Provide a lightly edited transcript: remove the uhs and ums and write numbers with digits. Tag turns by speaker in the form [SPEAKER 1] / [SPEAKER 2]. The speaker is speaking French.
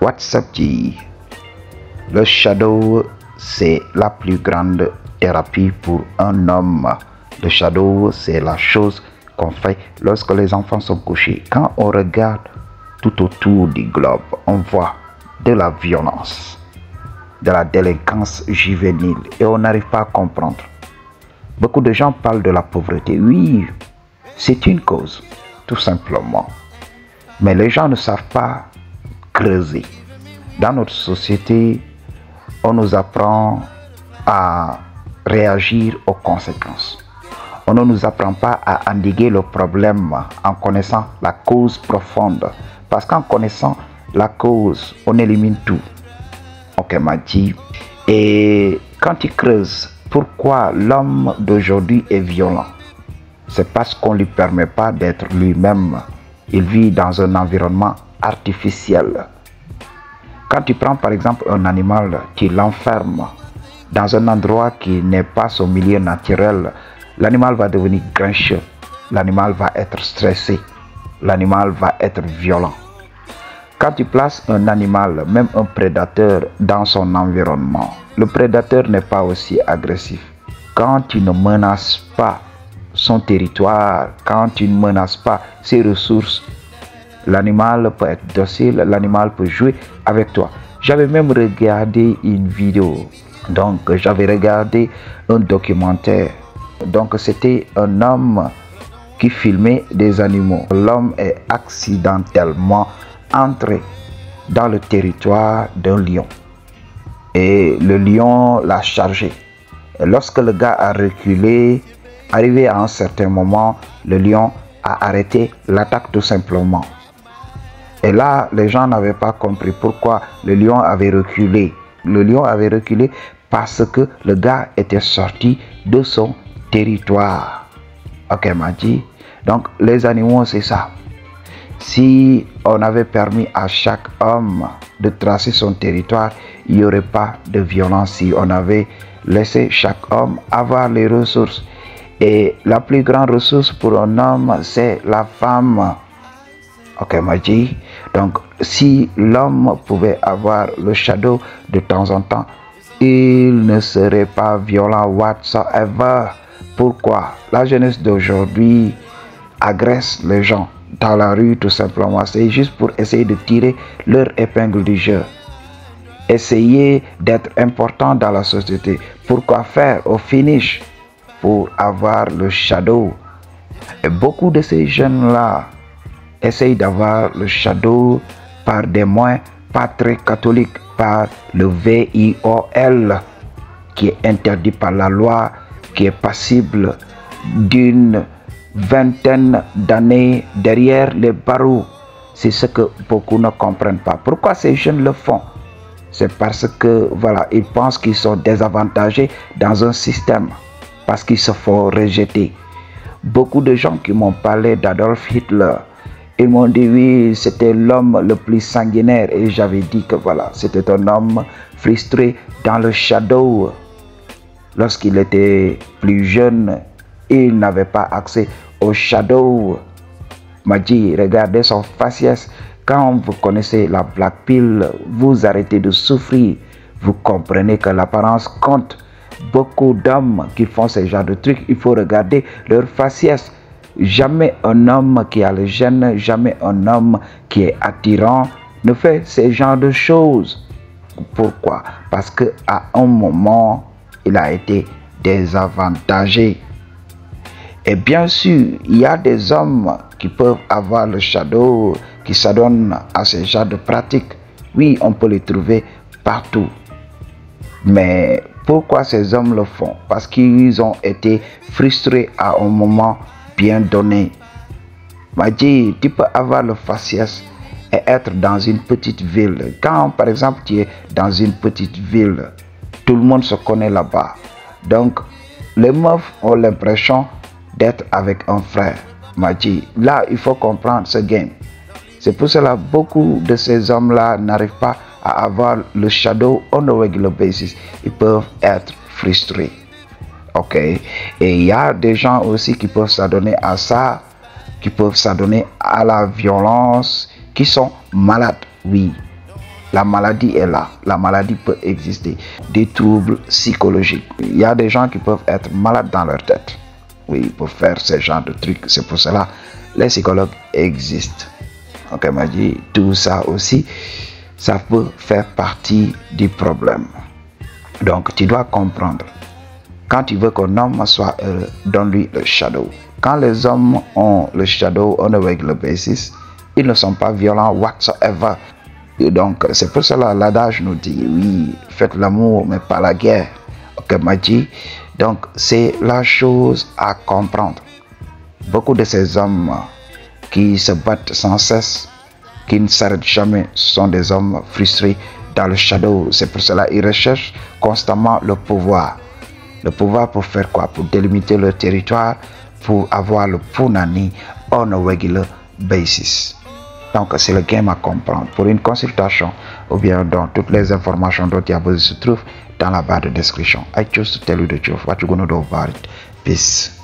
[SPEAKER 1] WhatsApp dit, le shadow, c'est la plus grande thérapie pour un homme. Le shadow, c'est la chose qu'on fait lorsque les enfants sont couchés. Quand on regarde tout autour du globe, on voit de la violence, de la délinquance juvénile et on n'arrive pas à comprendre. Beaucoup de gens parlent de la pauvreté. Oui, c'est une cause, tout simplement. Mais les gens ne savent pas creuser. Dans notre société, on nous apprend à réagir aux conséquences. On ne nous apprend pas à endiguer le problème en connaissant la cause profonde. Parce qu'en connaissant la cause, on élimine tout. Ok, m'a dit. Et quand tu creuses, pourquoi l'homme d'aujourd'hui est violent? C'est parce qu'on ne lui permet pas d'être lui-même. Il vit dans un environnement artificiel. Quand tu prends par exemple un animal, tu l'enfermes dans un endroit qui n'est pas son milieu naturel, l'animal va devenir grincheux, l'animal va être stressé, l'animal va être violent. Quand tu places un animal, même un prédateur, dans son environnement, le prédateur n'est pas aussi agressif. Quand tu ne menaces pas son territoire, quand tu ne menaces pas ses ressources, l'animal peut être docile, l'animal peut jouer avec toi. J'avais même regardé une vidéo, donc j'avais regardé un documentaire. Donc c'était un homme qui filmait des animaux. L'homme est accidentellement entré dans le territoire d'un lion. Et le lion l'a chargé. Et lorsque le gars a reculé, arrivé à un certain moment, le lion a arrêté l'attaque tout simplement. Et là, les gens n'avaient pas compris pourquoi le lion avait reculé. Le lion avait reculé parce que le gars était sorti de son territoire. Ok, m'a dit. Donc, les animaux, c'est ça. Si on avait permis à chaque homme de tracer son territoire, il n'y aurait pas de violence. Si on avait laissé chaque homme avoir les ressources. Et la plus grande ressource pour un homme, c'est la femme. Ok, m'a dit. Donc, si l'homme pouvait avoir le shadow de temps en temps, il ne serait pas violent whatsoever. Pourquoi? La jeunesse d'aujourd'hui agresse les gens dans la rue tout simplement. C'est juste pour essayer de tirer leur épingle du jeu. Essayer d'être important dans la société. Pourquoi faire au finish? Pour avoir le shadow. Et beaucoup de ces jeunes-là essayent d'avoir le shadow par des moyens pas très catholiques, par le VIOL qui est interdit par la loi, qui est passible d'une vingtaine d'années derrière les barreaux. C'est ce que beaucoup ne comprennent pas. Pourquoi ces jeunes le font? C'est parce que voilà, ils pensent qu'ils sont désavantagés dans un système, parce qu'ils se font rejeter. Beaucoup de gens qui m'ont parlé d'Adolf Hitler, ils m'ont dit oui, c'était l'homme le plus sanguinaire, et j'avais dit que voilà, c'était un homme frustré dans le shadow. Lorsqu'il était plus jeune, il n'avait pas accès au shadow. M'a dit, regardez son faciès. Quand vous connaissez la black pill, vous arrêtez de souffrir. Vous comprenez que l'apparence compte. Beaucoup d'hommes qui font ce genre de trucs, il faut regarder leur faciès. Jamais un homme qui a le gène, jamais un homme qui est attirant ne fait ce genre de choses. Pourquoi? Parce qu'à un moment, il a été désavantagé. Et bien sûr, il y a des hommes qui peuvent avoir le shadow, qui s'adonnent à ce genre de pratiques. Oui, on peut les trouver partout. Mais pourquoi ces hommes le font? Parce qu'ils ont été frustrés à un moment bien donné. M'a dit, tu peux avoir le faciès et être dans une petite ville. Quand par exemple tu es dans une petite ville, tout le monde se connaît là-bas. Donc les meufs ont l'impression d'être avec un frère. M'a dit, là il faut comprendre ce game. C'est pour cela que beaucoup de ces hommes-là n'arrivent pas à avoir le shadow on a regular basis. Ils peuvent être frustrés. Ok. Et il y a des gens aussi qui peuvent s'adonner à ça, qui peuvent s'adonner à la violence, qui sont malades, oui. La maladie est là, la maladie peut exister. Des troubles psychologiques. Il y a des gens qui peuvent être malades dans leur tête. Oui, pour faire ce genre de trucs. C'est pour cela que les psychologues existent. Donc elle m'a dit, tout ça aussi, ça peut faire partie du problème. Donc tu dois comprendre. Quand tu veux qu'un homme soit heureux, donne-lui le shadow. Quand les hommes ont le shadow on a regular basis, ils ne sont pas violents whatsoever. Et donc c'est pour cela l'adage nous dit, oui, faites l'amour mais pas la guerre. Ok, m'a dit. Donc c'est la chose à comprendre. Beaucoup de ces hommes qui se battent sans cesse, qui ne s'arrêtent jamais, sont des hommes frustrés dans le shadow. C'est pour cela qu'ils recherchent constamment le pouvoir. Le pouvoir pour faire quoi? Pour délimiter leur territoire, pour avoir le punani on a regular basis. Donc c'est le game à comprendre. Pour une consultation ou bien dans toutes les informations dont il y a besoin se trouvent dans la barre de description. I choose to tell you the truth. What you gonna do about it? Peace.